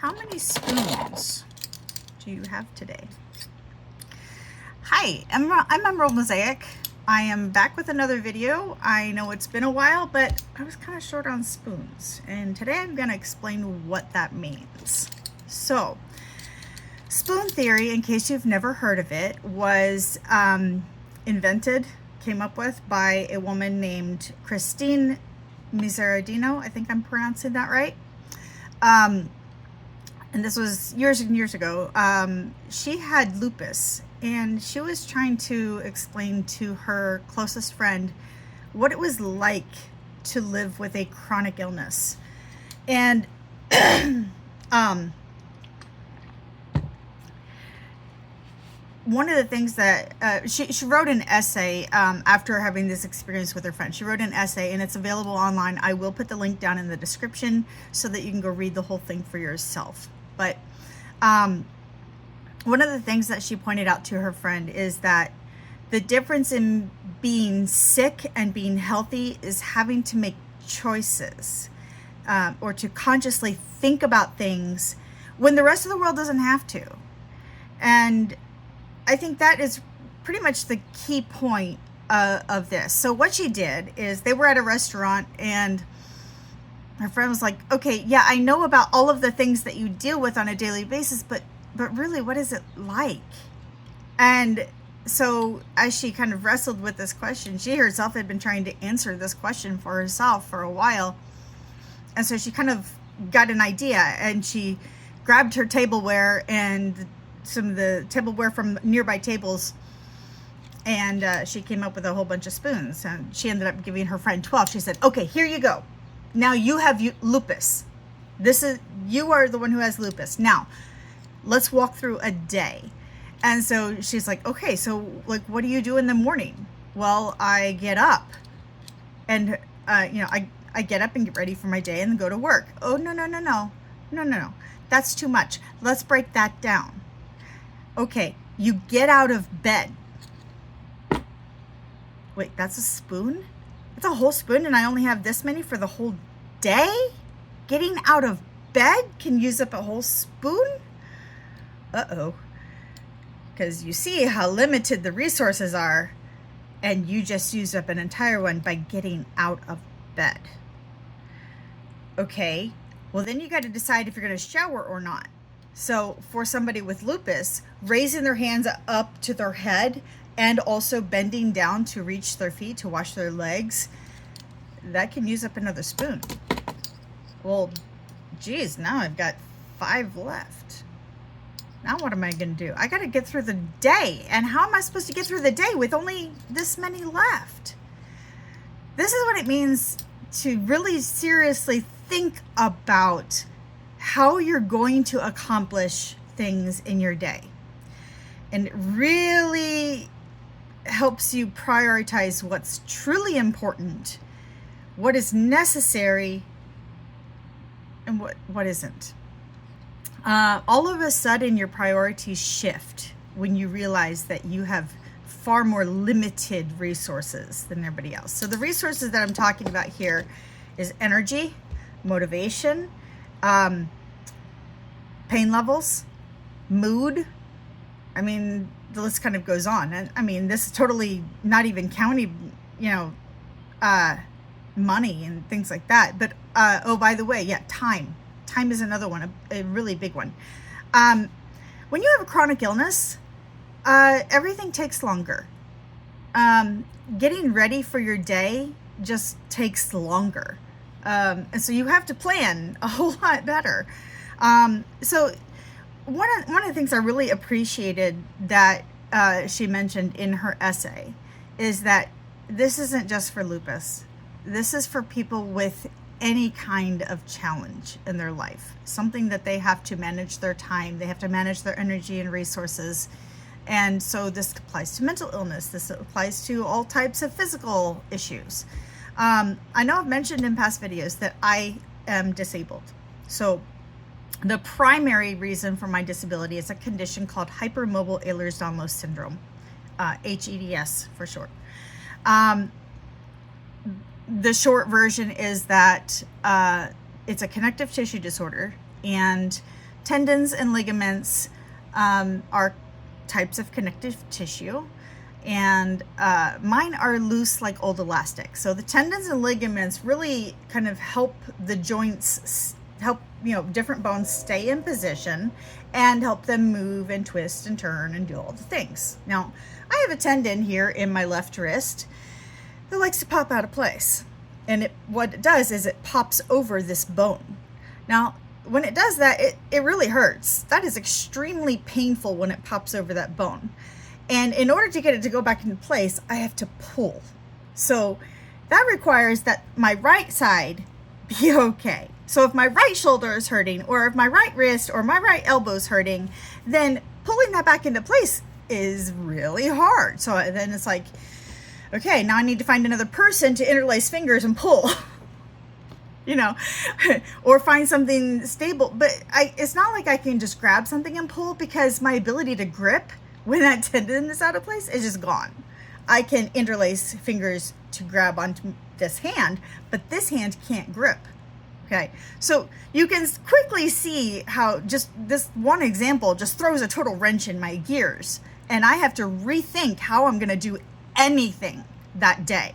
How many spoons do you have today? Hi, I'm Emerald Mosaic. I am back with another video. I know it's been a while, but I was kind of short on spoons. And today I'm going to explain what that means. So, spoon theory, in case you've never heard of it, was came up with by a woman named Christine Miserardino. I think I'm pronouncing that right. And this was years and years ago. She had lupus, and she was trying to explain to her closest friend what it was like to live with a chronic illness. And one of the things that she wrote an essay after having this experience with her friend. She wrote an essay, and it's available online. I will put the link down in the description so that you can go read the whole thing for yourself. But one of the things that she pointed out to her friend is that the difference in being sick and being healthy is having to make choices or to consciously think about things when the rest of the world doesn't have to. And I think that is pretty much the key point of this. So what she did is they were at a restaurant, and her friend was like, okay, yeah, I know about all of the things that you deal with on a daily basis, but really, what is it like? And so as she kind of wrestled with this question, she herself had been trying to answer this question for herself for a while. And so she kind of got an idea, and she grabbed her tableware and some of the tableware from nearby tables, and she came up with a whole bunch of spoons, and she ended up giving her friend 12. She said, okay, here you go. Now you have lupus. You are the one who has lupus. Now, let's walk through a day. And so she's like, okay, so like, what do you do in the morning? Well, I get up and, I get up and get ready for my day and go to work. Oh, no. That's too much. Let's break that down. Okay, you get out of bed. Wait, that's a spoon? It's a whole spoon, and I only have this many for the whole day? Getting out of bed can use up a whole spoon? Uh-oh. Because you see how limited the resources are, and you just used up an entire one by getting out of bed. Okay, well then you got to decide if you're going to shower or not. So for somebody with lupus, raising their hands up to their head and also bending down to reach their feet to wash their legs, that can use up another spoon. Well, geez, now I've got 5 left. Now what am I going to do? I got to get through the day. And how am I supposed to get through the day with only this many left? This is what it means to really seriously think about how you're going to accomplish things in your day. And it really helps you prioritize what's truly important, what is necessary, and what isn't. All of a sudden, your priorities shift when you realize that you have far more limited resources than everybody else. So the resources that I'm talking about here is energy, motivation, pain levels, mood. I mean, the list kind of goes on. And I mean, this is totally not even counting, money and things like that. But, oh, by the way, yeah, time. Time is another one, a really big one. When you have a chronic illness, everything takes longer. Getting ready for your day just takes longer. And so you have to plan a whole lot better. So one of the things I really appreciated that she mentioned in her essay is that this isn't just for lupus. This is for people with any kind of challenge in their life, something that they have to manage their time, they have to manage their energy and resources. And so this applies to mental illness. This applies to all types of physical issues. I know I've mentioned in past videos that I am disabled. So the primary reason for my disability is a condition called hypermobile Ehlers-Danlos syndrome, HEDS for short. The short version is that it's a connective tissue disorder, and tendons and ligaments are types of connective tissue, and mine are loose like old elastic. So the tendons and ligaments really kind of help the joints, help different bones stay in position and help them move and twist and turn and do all the things. Now, I have a tendon here in my left wrist that likes to pop out of place. And what it does is it pops over this bone. Now, when it does that, it really hurts. That is extremely painful when it pops over that bone. And in order to get it to go back into place, I have to pull. So that requires that my right side be okay. So if my right shoulder is hurting, or if my right wrist or my right elbow is hurting, then pulling that back into place is really hard. So then it's like, okay, now I need to find another person to interlace fingers and pull, or find something stable. But it's not like I can just grab something and pull, because my ability to grip when that tendon is out of place is just gone. I can interlace fingers to grab onto this hand, but this hand can't grip. Okay, so you can quickly see how just this one example just throws a total wrench in my gears, and I have to rethink how I'm going to do anything that day,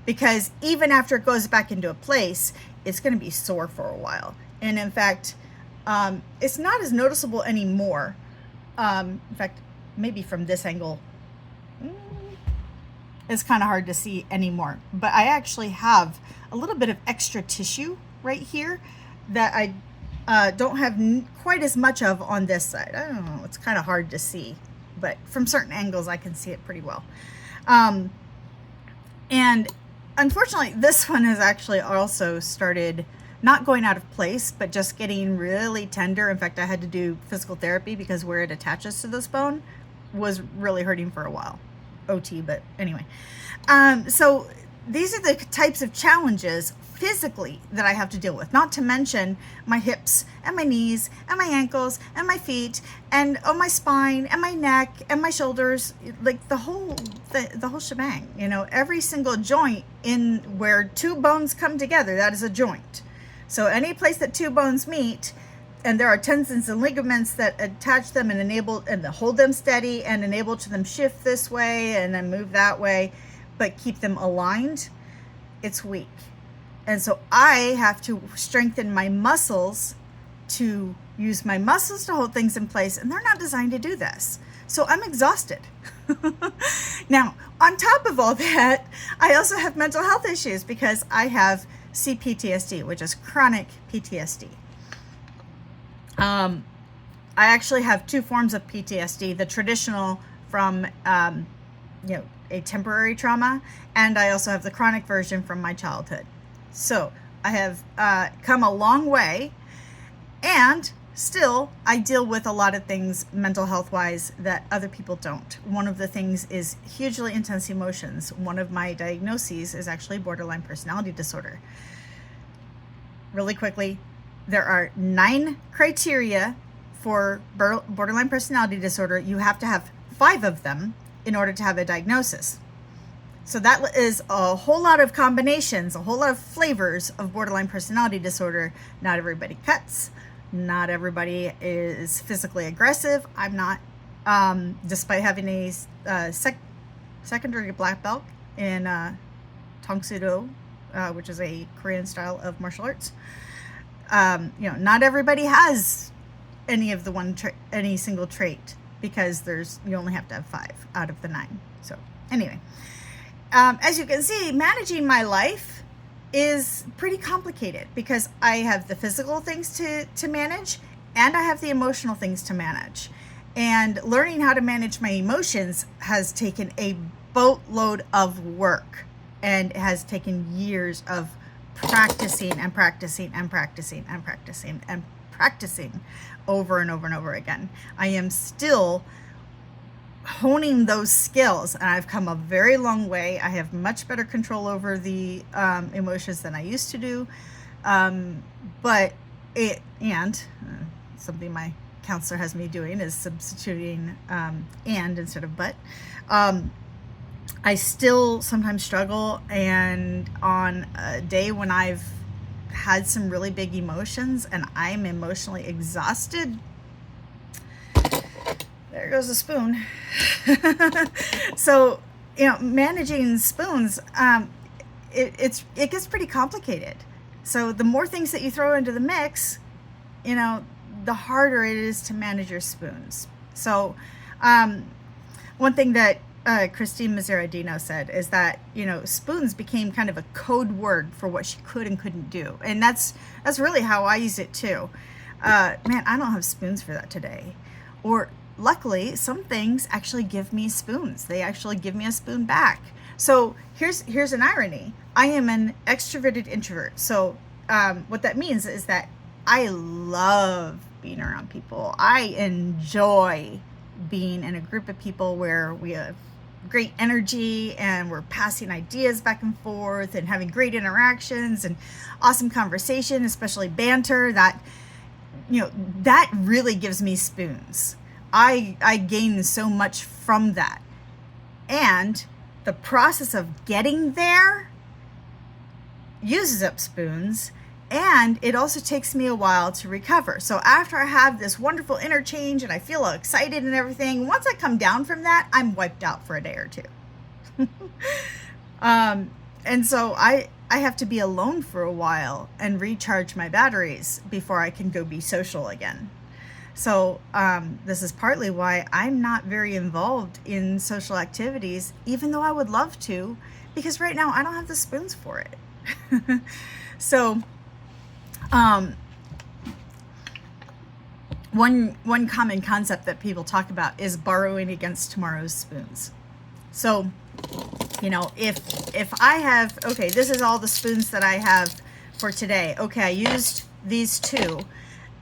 because even after it goes back into a place, it's going to be sore for a while. And in fact, it's not as noticeable anymore. In fact, maybe from this angle, it's kind of hard to see anymore, but I actually have a little bit of extra tissue right here that I don't have quite as much of on this side. I don't know, it's kind of hard to see, but from certain angles I can see it pretty well. And unfortunately, this one has actually also started not going out of place, but just getting really tender. In fact, I had to do physical therapy because where it attaches to this bone was really hurting for a while. OT, but anyway. So these are the types of challenges physically that I have to deal with, not to mention my hips and my knees and my ankles and my feet and my spine and my neck and my shoulders, like the whole shebang. Every single joint in where two bones come together, that is a joint. So any place that two bones meet, and there are tendons and ligaments that attach them and enable and hold them steady and enable to them shift this way and then move that way, but keep them aligned, it's weak. And so I have to strengthen my muscles to use my muscles to hold things in place, and they're not designed to do this. So I'm exhausted. Now, on top of all that, I also have mental health issues because I have CPTSD, which is chronic PTSD. I actually have two forms of PTSD, the traditional from, a temporary trauma, and I also have the chronic version from my childhood. So I have come a long way, and still I deal with a lot of things mental health wise that other people don't. One of the things is hugely intense emotions. One of my diagnoses is actually borderline personality disorder. Really quickly, there are 9 criteria for borderline personality disorder. You have to have 5 of them in order to have a diagnosis. So that is a whole lot of combinations, a whole lot of flavors of borderline personality disorder. Not everybody cuts. Not everybody is physically aggressive. I'm not, despite having a secondary black belt in Tang Soo Do, which is a Korean style of martial arts. Not everybody has any of any single trait, because you only have to have 5 out of the 9. So anyway, as you can see, managing my life is pretty complicated because I have the physical things to manage, and I have the emotional things to manage. And learning how to manage my emotions has taken a boatload of work, and it has taken years of practicing and practicing and practicing and practicing and practicing over and over and over again. I am still honing those skills, and I've come a very long way. I have much better control over the emotions than I used to do. But something my counselor has me doing is substituting and instead of but. I still sometimes struggle, and on a day when I've had some really big emotions and I'm emotionally exhausted, there goes a spoon. So, managing spoons, it gets pretty complicated. So the more things that you throw into the mix, the harder it is to manage your spoons. So one thing that Christine Mazzaradino said is that, spoons became kind of a code word for what she could and couldn't do. And that's really how I use it too. Man, I don't have spoons for that today. Or luckily, some things actually give me spoons. They actually give me a spoon back. So here's an irony. I am an extroverted introvert. So what that means is that I love being around people. I enjoy being in a group of people where we have great energy and we're passing ideas back and forth and having great interactions and awesome conversation, especially banter. That really gives me spoons. I gain so much from that. And the process of getting there uses up spoons, and it also takes me a while to recover. So after I have this wonderful interchange and I feel excited and everything, once I come down from that, I'm wiped out for a day or two. And so I have to be alone for a while and recharge my batteries before I can go be social again. So this is partly why I'm not very involved in social activities, even though I would love to, because right now I don't have the spoons for it. So one common concept that people talk about is borrowing against tomorrow's spoons. So, if I have, okay, this is all the spoons that I have for today. Okay, I used these two.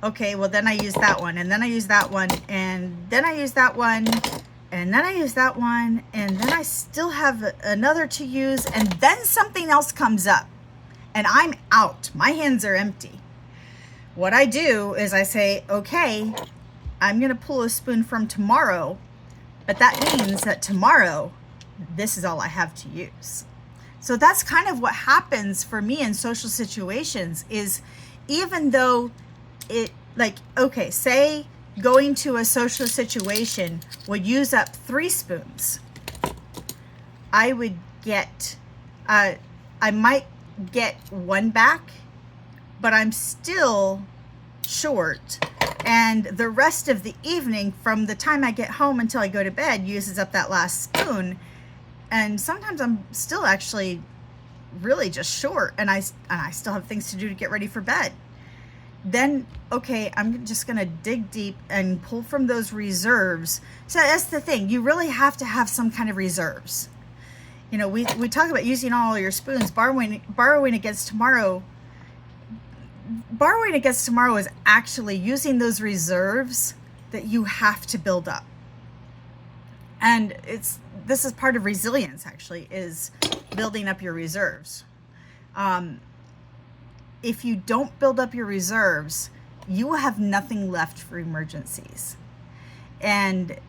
Okay, well then I use that one, and then I use that one, and then I use that one, and then I use that one, and then I still have another to use, and then something else comes up, and I'm out. My hands are empty. What I do is I say, okay, I'm going to pull a spoon from tomorrow, but that means that tomorrow, this is all I have to use. So that's kind of what happens for me in social situations is even though say going to a social situation would use up 3 spoons. I would get, I might get 1 back, but I'm still short. And the rest of the evening from the time I get home until I go to bed uses up that last spoon. And sometimes I'm still actually really just short and I still have things to do to get ready for bed. Then, okay, I'm just going to dig deep and pull from those reserves. So that's the thing. You really have to have some kind of reserves. We talk about using all your spoons, borrowing against tomorrow. Borrowing against tomorrow is actually using those reserves that you have to build up. And this is part of resilience, actually, is building up your reserves. If you don't build up your reserves, you will have nothing left for emergencies. And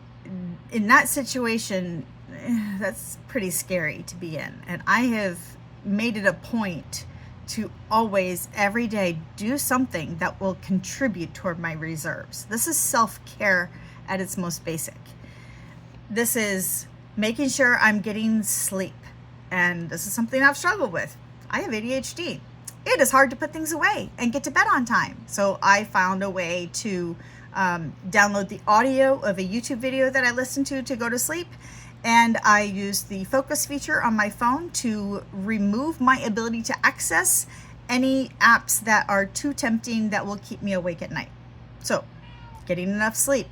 in that situation, that's pretty scary to be in. And I have made it a point to always, every day, do something that will contribute toward my reserves. This is self-care at its most basic. This is making sure I'm getting sleep. And this is something I've struggled with. I have ADHD. It is hard to put things away and get to bed on time. So I found a way to download the audio of a YouTube video that I listen to go to sleep. And I use the focus feature on my phone to remove my ability to access any apps that are too tempting that will keep me awake at night. So getting enough sleep,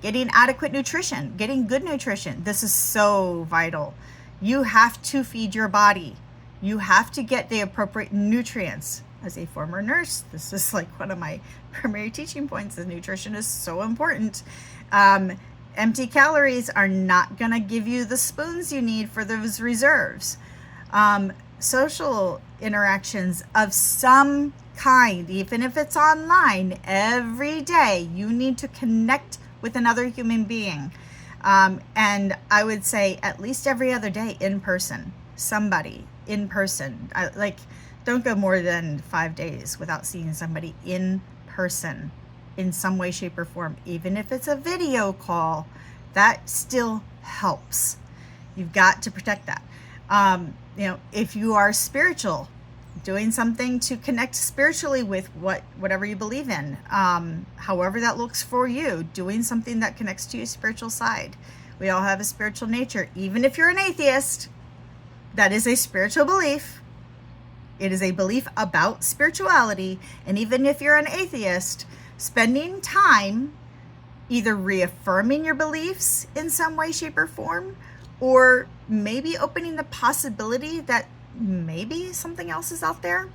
getting adequate nutrition, getting good nutrition. This is so vital. You have to feed your body. You have to get the appropriate nutrients. As a former nurse, this is like one of my primary teaching points, is nutrition is so important. Empty calories are not going to give you the spoons you need for those reserves. Social interactions of some kind, even if it's online, every day you need to connect with another human being. And I would say at least every other day in person, somebody in person. Don't go more than 5 days without seeing somebody in person in some way, shape, or form. Even if it's a video call, that still helps. You've got to protect that. If you are spiritual, doing something to connect spiritually with whatever you believe in, however that looks for you, doing something that connects to your spiritual side. We all have a spiritual nature. Even if you're an atheist, that is a spiritual belief. It is a belief about spirituality. And even if you're an atheist, spending time either reaffirming your beliefs in some way, shape, or form, or maybe opening the possibility that maybe something else is out there.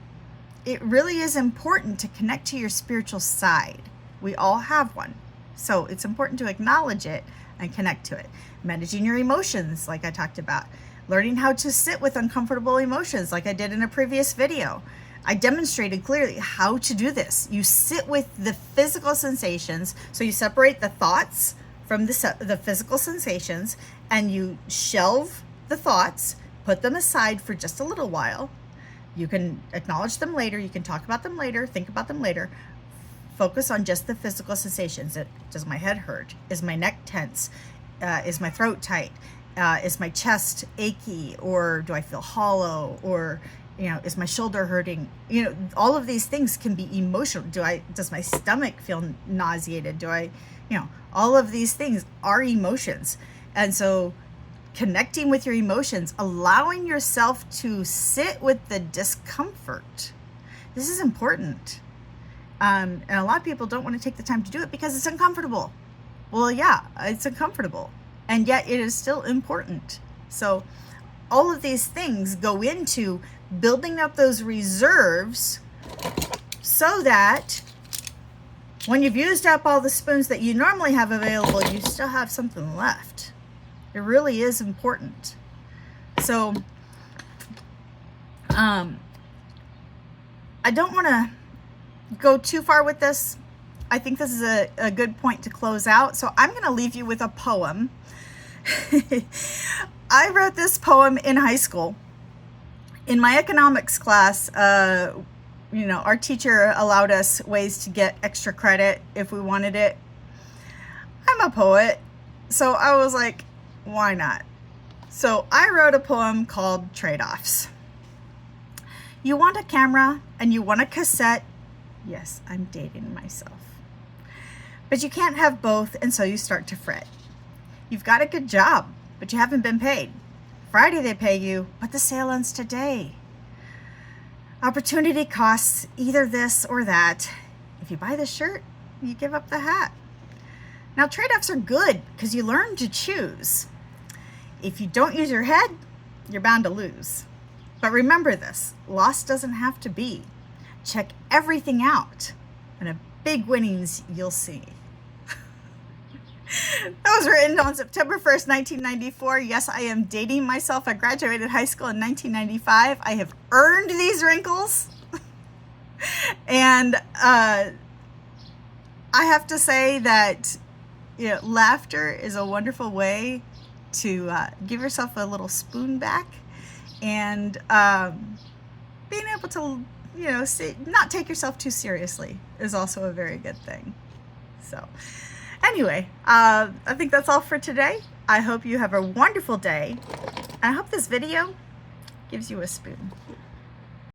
It really is important to connect to your spiritual side. We all have one. So it's important to acknowledge it and connect to it. Managing your emotions, like I talked about. Learning how to sit with uncomfortable emotions, like I did in a previous video. I demonstrated clearly how to do this. You sit with the physical sensations. So you separate the thoughts from the physical sensations, and you shelve the thoughts, put them aside for just a little while. You can acknowledge them later. You can talk about them later, think about them later. Focus on just the physical sensations. Does my head hurt? Is my neck tense? Is my throat tight? Is my chest achy? Or do I feel hollow? Or is my shoulder hurting? All of these things can be emotional. Does my stomach feel nauseated? All of these things are emotions. And so connecting with your emotions, allowing yourself to sit with the discomfort. This is important. And a lot of people don't want to take the time to do it because it's uncomfortable. Well, yeah, it's uncomfortable. And yet it is still important. So all of these things go into building up those reserves so that when you've used up all the spoons that you normally have available, you still have something left. It really is important. So I don't want to go too far with this. I think this is a good point to close out. So I'm going to leave you with a poem. I wrote this poem in high school. In my economics class, our teacher allowed us ways to get extra credit if we wanted it. I'm a poet, so I was like, why not? So I wrote a poem called Trade-Offs. You want a camera and you want a cassette. Yes, I'm dating myself. But you can't have both, and so you start to fret. You've got a good job, but you haven't been paid. Friday they pay you, but the sale ends today. Opportunity costs either this or that. If you buy the shirt, you give up the hat. Now, trade-offs are good because you learn to choose. If you don't use your head, you're bound to lose. But remember this, loss doesn't have to be. Check everything out, and a big winnings you'll see. That was written on September 1st, 1994. Yes, I am dating myself. I graduated high school in 1995. I have earned these wrinkles. And I have to say that laughter is a wonderful way to give yourself a little spoon back. And being able to, not take yourself too seriously is also a very good thing. So anyway, I think that's all for today. I hope you have a wonderful day. I hope this video gives you a spoon.